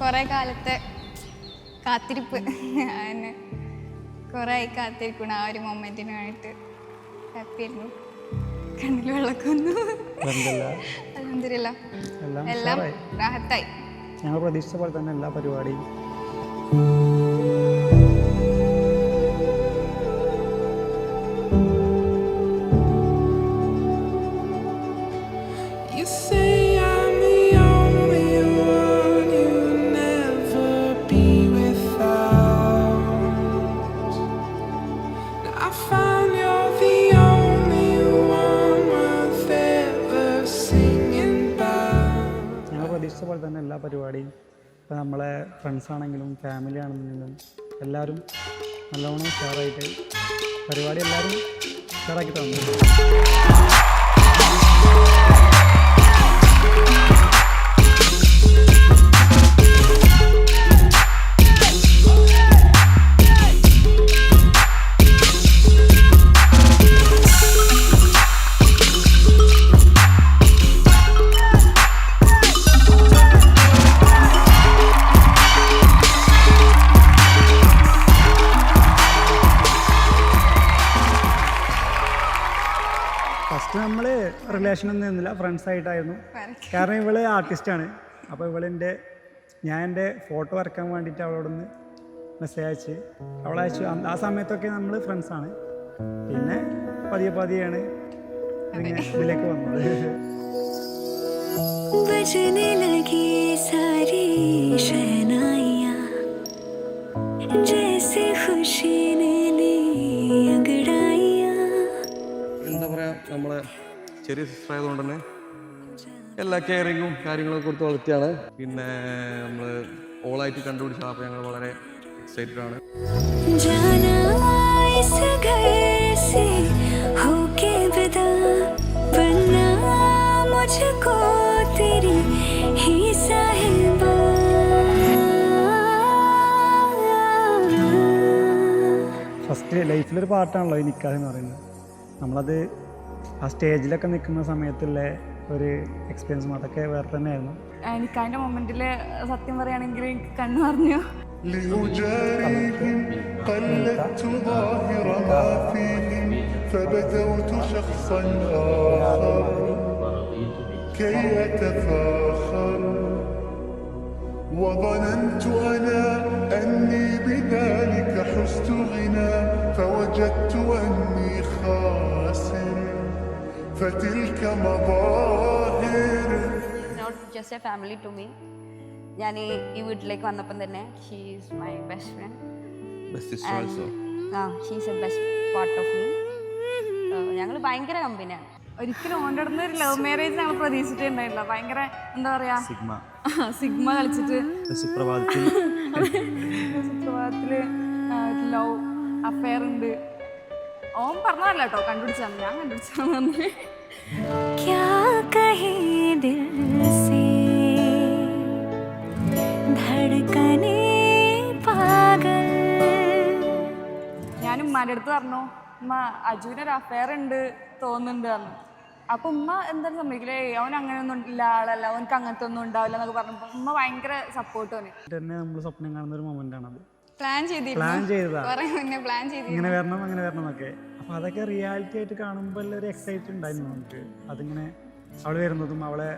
കുറേ കാലത്തെ കാത്തിരിപ്പ്. ഞാൻ കുറേ ആയി കാത്തിരിക്കണം ആ ഒരു മൊമെൻറ്റിനായിട്ട്. ഹാപ്പി ആയിരുന്നു. കണ്ണിൽ വെള്ളമൊക്കെ വന്നു. അൽഹംദുലില്ലാ എല്ലാം റാഹത്തായി. ഞങ്ങൾ പ്രതീക്ഷിച്ച പോലെ തന്നെ എല്ലാ പരിപാടിയും പോലെ തന്നെ എല്ലാ പരിപാടിയും ഇപ്പോൾ നമ്മളെ ഫ്രണ്ട്സാണെങ്കിലും ഫാമിലി ആണെന്നെങ്കിലും എല്ലാവരും നല്ലോണം ഷെയറായിട്ട് പരിപാടി എല്ലാവരും ഷെയറാക്കി തന്നു. ഫസ്റ്റ് നമ്മൾ റിലേഷനൊന്നും നിന്നില്ല, ഫ്രണ്ട്സായിട്ടായിരുന്നു. കാരണം ഇവള് ആർട്ടിസ്റ്റാണ്. അപ്പോൾ ഞാൻ എൻ്റെ ഫോട്ടോ വരയ്ക്കാൻ വേണ്ടിയിട്ട് അവളോടൊന്ന് മെസ്സേജ് അയച്ച് അവളയച്ചു. ആ സമയത്തൊക്കെ നമ്മൾ ഫ്രണ്ട്സാണ്. പിന്നെ പതിയെയാണ് ഇതിലേക്ക് വന്നത്. എന്താ പറയുക, നമ്മളെ ചെറിയ സിസ്റ്റർ ആയതുകൊണ്ട് തന്നെ എല്ലാ കെയറിങ്ങും കാര്യങ്ങളൊക്കെ കൊടുത്ത് വളർത്തിയാണ്. പിന്നെ നമ്മൾ ഓളായിട്ട് കണ്ടുപിടിച്ചത്. അപ്പോൾ ഞങ്ങൾ വളരെ എക്സൈറ്റഡ് ആണ്. ഫസ്റ്റ് ലൈഫിലൊരു പാട്ടാണല്ലോ ഈ നിക്കാഹ് എന്ന് പറയുന്നത്. നമ്മളത് ആ സ്റ്റേജിലൊക്കെ നിൽക്കുന്ന സമയത്തുള്ള ഒരു എക്സ്പീരിയൻസും അതൊക്കെ വേറെ തന്നെയായിരുന്നു. നിക്കാഹിൻ്റെ മൊമെൻറ്റിൽ സത്യം പറയുകയാണെങ്കിൽ എനിക്ക് കണ്ണു പറഞ്ഞു. وظننت أنا أني بذلك حزت غنى فوجدت أني خاسر فتلك مظاهر. Not just a family to me. ഞാൻ ഈ വീട്ടിലേക്ക് വന്നപ്പം തന്നെ she is my best friend. She is A best part of me. ഞങ്ങൾ ഭയങ്കര കമ്പനിയാണ്. ഒരിക്കലും ഓൻ്റെ അടുത്ത് ഒരു ലവ് മാരേജ് ഞങ്ങൾ പ്രതീക്ഷിച്ചിട്ടുണ്ടായില്ല. ഭയങ്കര എന്താ പറയാ, സിഗ്മ കളിച്ചിട്ട് സുപ്രഭാതത്തിൽ ലവ് അഫെയർ ഉണ്ട്. ഓൻ പറഞ്ഞതല്ല കേട്ടോ, കണ്ടുപിടിച്ചാണ്. ഞാൻ കണ്ടുപിടിച്ചാന്ന്. ഞാൻ ഉമ്മാൻ്റെ അടുത്ത് പറഞ്ഞു, ഉമ്മ അജുവിനൊരു അഫെയർ ഉണ്ട് തോന്നുന്നുണ്ട് പറഞ്ഞു. അപ്പൊ ഉമ്മ എന്തായാലും സമ്മതിക്കില്ലേ, അവൻ അങ്ങനെയൊന്നും ഇല്ല, ആളല്ല, അവനക്ക് അങ്ങനത്തെ ഒന്നും ഉണ്ടാവില്ല എന്നൊക്കെ പറഞ്ഞപ്പോൾ ഉമ്മ ഭയങ്കര സപ്പോർട്ട് തന്നെ. നമ്മൾ സ്വപ്നം കാണുന്ന ഒരു മൊമെന്റ് ആണത്. പ്ലാൻ ചെയ്തതാ ഇങ്ങനെ വരണം അങ്ങനെ വരണം എന്നൊക്കെ. അപ്പൊ അതൊക്കെ റിയാലിറ്റി ആയിട്ട് കാണുമ്പോൾ ഒരു എക്സൈറ്റ് ഉണ്ടായിരുന്നു നമുക്ക്. അതിങ്ങനെ അവള് വരുന്നതും അവളെ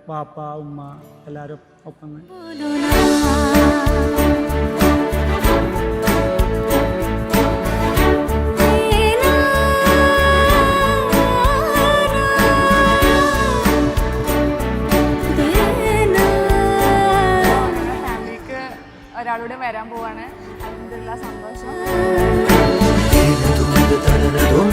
പാപ്പ ഉമ്മ എല്ലാവരും ഒപ്പം ഒരാളൂടെ വരാൻ പോവാണ്. അതിൻ്റെ സന്തോഷം. Dum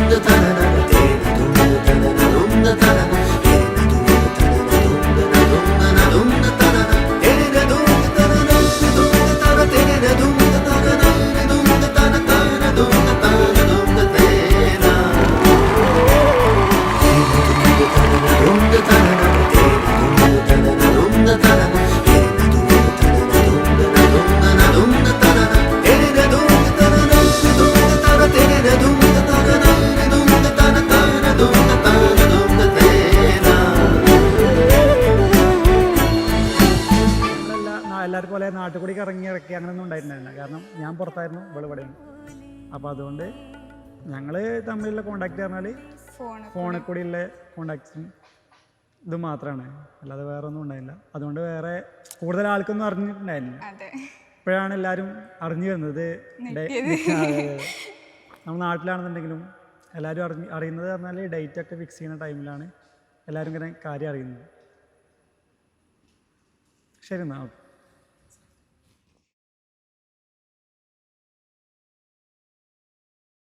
എല്ലാവർക്കും പോലെ നാട്ടിൽ കൂടി ഇറങ്ങി അങ്ങനെയൊന്നും ഉണ്ടായിട്ടുണ്ടായിരുന്നില്ല. കാരണം ഞാൻ പുറത്തായിരുന്നു, ഇവള് ഇവിടെയാണ്. അപ്പോൾ അതുകൊണ്ട് ഞങ്ങൾ തമ്മിലുള്ള കോണ്ടാക്ട് പറഞ്ഞാൽ ഫോണിൽ കൂടിയുള്ള കോണ്ടാക്ട്സും ഇത് മാത്രമാണ്, അല്ലാതെ വേറെ ഒന്നും ഉണ്ടായില്ല. അതുകൊണ്ട് വേറെ കൂടുതൽ ആൾക്കൊന്നും അറിഞ്ഞിട്ടുണ്ടായിരുന്നില്ല. ഇപ്പോഴാണ് എല്ലാവരും അറിഞ്ഞു വരുന്നത്. നമ്മൾ നാട്ടിലാണെന്നുണ്ടെങ്കിലും എല്ലാവരും അറിയുന്നത് പറഞ്ഞാൽ ഡേറ്റ് ഒക്കെ ഫിക്സ് ചെയ്യുന്ന ടൈമിലാണ് എല്ലാവരും ഇങ്ങനെ കാര്യം അറിയുന്നത്. ശരി എന്നാൽ ഓക്കെ.